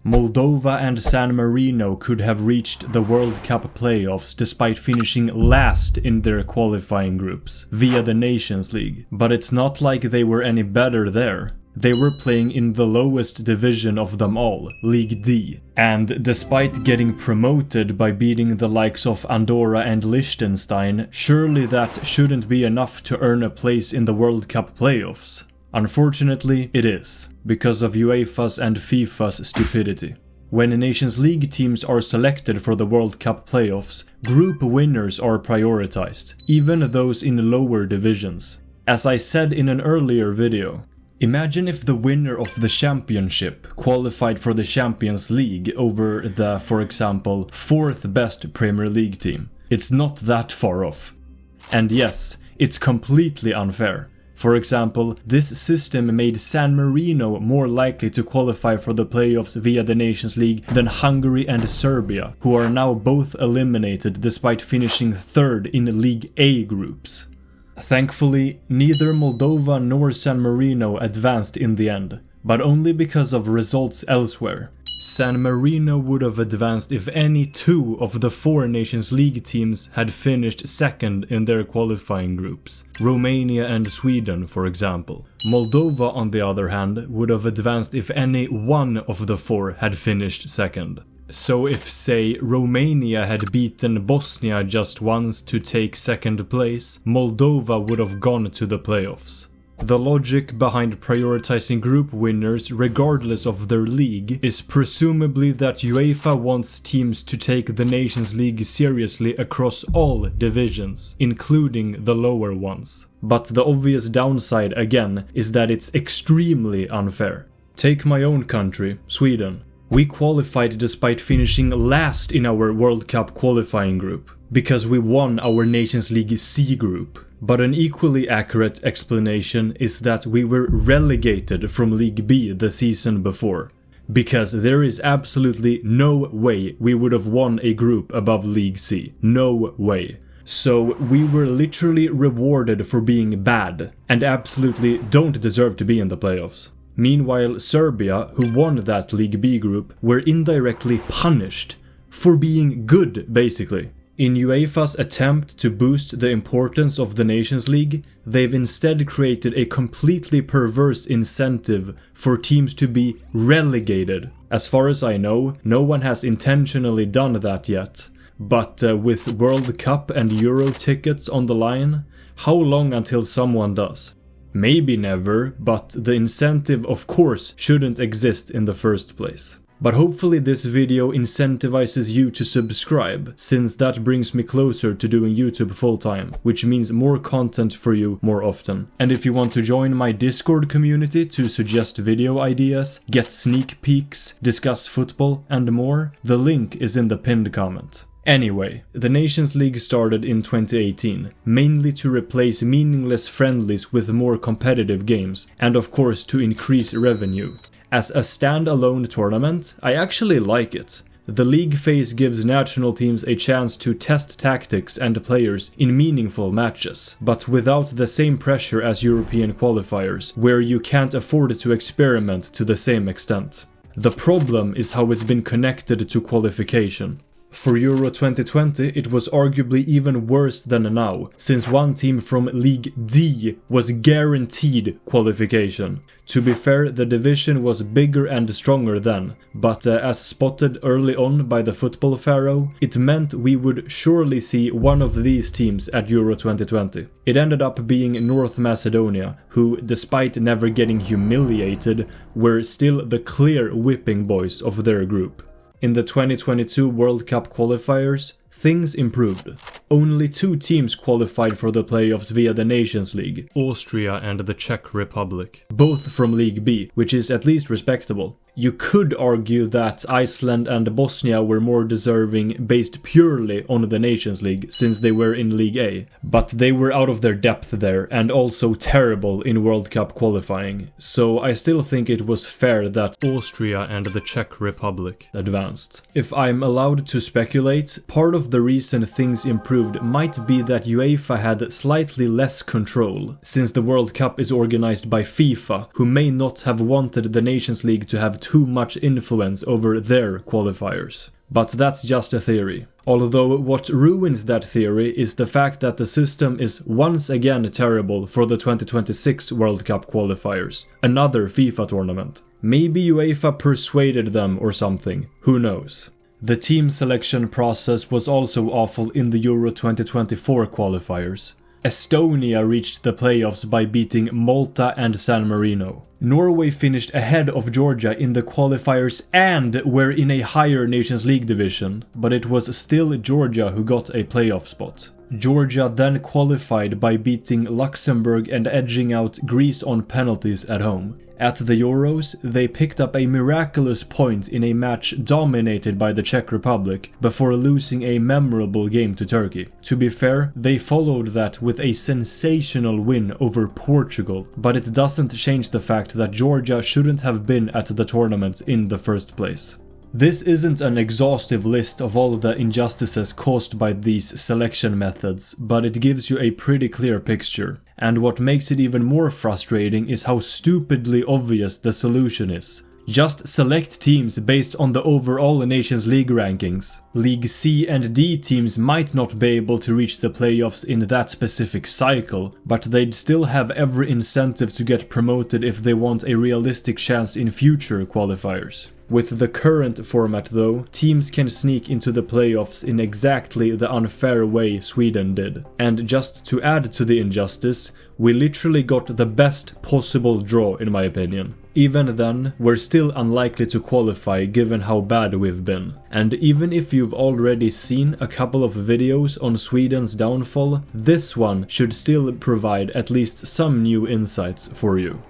Moldova and San Marino could have reached the World Cup playoffs despite finishing last in their qualifying groups via the Nations League, but it's not like they were any better there. They were playing in the lowest division of them all, League D, and despite getting promoted by beating the likes of Andorra and Liechtenstein, surely that shouldn't be enough to earn a place in the World Cup playoffs. Unfortunately, it is, because of UEFA's and FIFA's stupidity. When Nations League teams are selected for the World Cup playoffs, group winners are prioritized, even those in lower divisions. As I said in an earlier video, imagine if the winner of the championship qualified for the Champions League over the, for example, 4th best Premier League team. It's not that far off. And yes, it's completely unfair. For example, this system made San Marino more likely to qualify for the playoffs via the Nations League than Hungary and Serbia, who are now both eliminated despite finishing 3rd in League A groups. Thankfully, neither Moldova nor San Marino advanced in the end, but only because of results elsewhere. San Marino would have advanced if any 2 of the 4 Nations League teams had finished 2nd in their qualifying groups, Romania and Sweden for example. Moldova on the other hand would have advanced if any 1 of the 4 had finished 2nd. So if, say, Romania had beaten Bosnia just once to take 2nd place, Moldova would have gone to the playoffs. The logic behind prioritizing group winners regardless of their league is presumably that UEFA wants teams to take the Nations League seriously across all divisions, including the lower ones. But the obvious downside again is that it's extremely unfair. Take my own country, Sweden. We qualified despite finishing last in our World Cup qualifying group, because we won our Nations League C group. But an equally accurate explanation is that we were relegated from League B the season before, because there is absolutely no way we would have won a group above League C. No way. So we were literally rewarded for being bad, and absolutely don't deserve to be in the playoffs. Meanwhile, Serbia, who won that League B group, were indirectly punished for being good, basically. In UEFA's attempt to boost the importance of the Nations League, they've instead created a completely perverse incentive for teams to be relegated. As far as I know, no one has intentionally done that yet. But with World Cup and Euro tickets on the line, how long until someone does? Maybe never, but the incentive of course shouldn't exist in the first place. But hopefully this video incentivizes you to subscribe, since that brings me closer to doing YouTube full time, which means more content for you more often. And if you want to join my Discord community to suggest video ideas, get sneak peeks, discuss football and more, the link is in the pinned comment. Anyway, the Nations League started in 2018, mainly to replace meaningless friendlies with more competitive games, and of course to increase revenue. As a standalone tournament, I actually like it. The league phase gives national teams a chance to test tactics and players in meaningful matches, but without the same pressure as European qualifiers, where you can't afford to experiment to the same extent. The problem is how it's been connected to qualification. For Euro 2020, it was arguably even worse than now, since one team from League D was guaranteed qualification. To be fair, the division was bigger and stronger then, but as spotted early on by the football pharaoh, it meant we would surely see one of these teams at Euro 2020. It ended up being North Macedonia, who, despite never getting humiliated, were still the clear whipping boys of their group. In the 2022 World Cup qualifiers, things improved. Only 2 teams qualified for the playoffs via the Nations League, Austria and the Czech Republic, both from League B, which is at least respectable. You could argue that Iceland and Bosnia were more deserving based purely on the Nations League since they were in League A, but they were out of their depth there and also terrible in World Cup qualifying, so I still think it was fair that Austria and the Czech Republic advanced. If I'm allowed to speculate, part of the reason things improved might be that UEFA had slightly less control, since the World Cup is organized by FIFA, who may not have wanted the Nations League to have too much influence over their qualifiers. But that's just a theory. Although what ruins that theory is the fact that the system is once again terrible for the 2026 World Cup qualifiers, another FIFA tournament. Maybe UEFA persuaded them or something, who knows. The team selection process was also awful in the Euro 2024 qualifiers. Estonia reached the playoffs by beating Malta and San Marino. Norway finished ahead of Georgia in the qualifiers and were in a higher Nations League division, but it was still Georgia who got a playoff spot. Georgia then qualified by beating Luxembourg and edging out Greece on penalties at home. At the Euros, they picked up a miraculous point in a match dominated by the Czech Republic before losing a memorable game to Turkey. To be fair, they followed that with a sensational win over Portugal, but it doesn't change the fact that Georgia shouldn't have been at the tournament in the first place. This isn't an exhaustive list of all the injustices caused by these selection methods, but it gives you a pretty clear picture. And what makes it even more frustrating is how stupidly obvious the solution is. Just select teams based on the overall Nations League rankings. League C and D teams might not be able to reach the playoffs in that specific cycle, but they'd still have every incentive to get promoted if they want a realistic chance in future qualifiers. With the current format though, teams can sneak into the playoffs in exactly the unfair way Sweden did. And just to add to the injustice, we literally got the best possible draw in my opinion. Even then, we're still unlikely to qualify given how bad we've been. And even if you've already seen a couple of videos on Sweden's downfall, this one should still provide at least some new insights for you.